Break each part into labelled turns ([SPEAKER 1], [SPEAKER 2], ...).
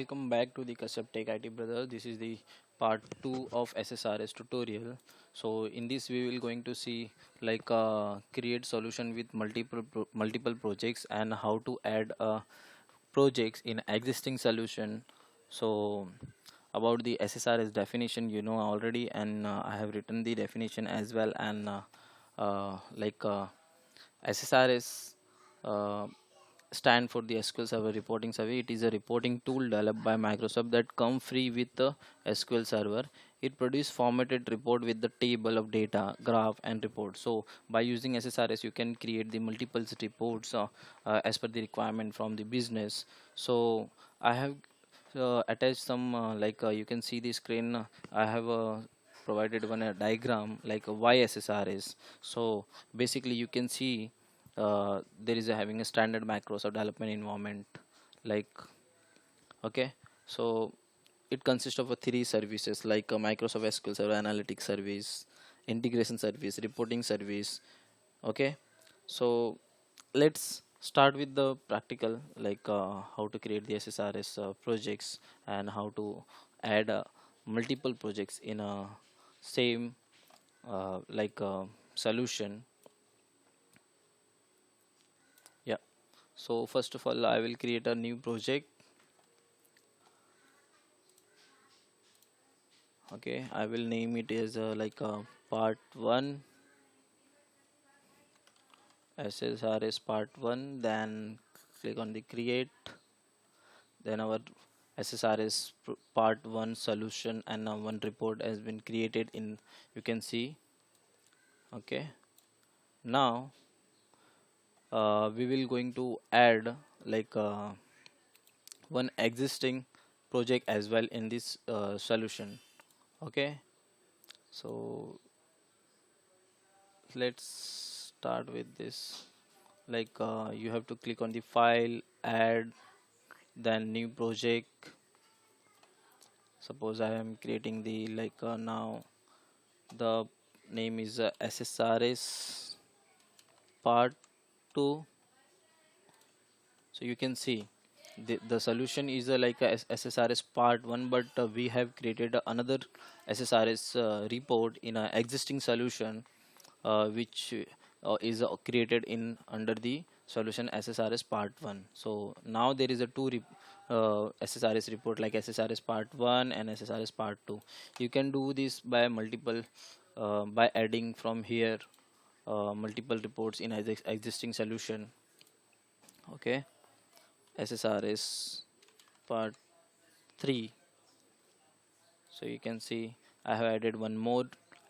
[SPEAKER 1] Welcome back to the KashyapTechITBrothers. This is the part 2 of SSRS tutorial. So in this we will going to see create solution with multiple projects and how to add projects in existing solution. So about the SSRS definition you know already, and I have written the definition as well. And uh, like uh, SSRS stand for the SQL Server Reporting Service. It is a reporting tool developed by Microsoft that come free with the SQL Server. It produces formatted report with the table of data, graph, and report. So by using SSRS, you can create the multiple reports as per the requirement from the business. So I have attached some you can see the screen. I have provided one a diagram like a why SSRS. So basically, you can see there is having a standard macros of development environment, like okay. So it consists of three services like a Microsoft SQL Server Analytics Service, Integration Service, Reporting Service. Okay, so let's start with the practical, how to create the SSRS projects and how to add multiple projects in a same solution. Yeah. So first of all, I will create a new project. Okay, I will name it as part 1 SSRS part 1. Then click on the create. Then our SSRS part 1 solution and one report has been created in, you can see. Okay, now we will going to add like one existing project as well in this solution. Okay, so let's start with this. You have to click on the file, add, then new project. Suppose I am creating the now the name is SSRS part 2. So you can see the solution is SSRS part 1, but we have created another SSRS report in an existing solution which is created in under the solution SSRS part 1. So now there is a SSRS report like SSRS part 1 and SSRS part 2. You can do this by multiple by adding from here multiple reports in existing solution. Okay, SSRS part 3. So you can see I have added one more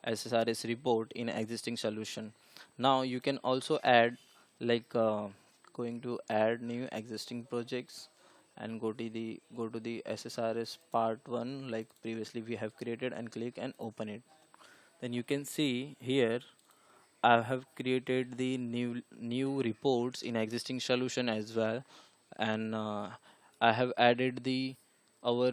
[SPEAKER 1] SSRS report in existing solution. Now you can also add going to add new existing projects and go to the SSRS part 1 like previously we have created, and click and open it. Then you can see here I have created the new reports in existing solution as well, and I have added the our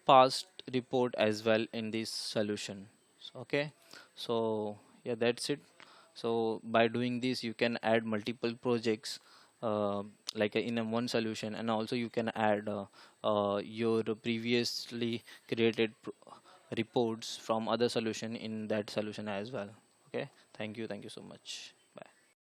[SPEAKER 1] past report as well in this solution. Okay, so yeah, that's it. So by doing this, you can add multiple projects in a one solution, and also you can add your previously created reports from other solution in that solution as well. Okay, thank you so much.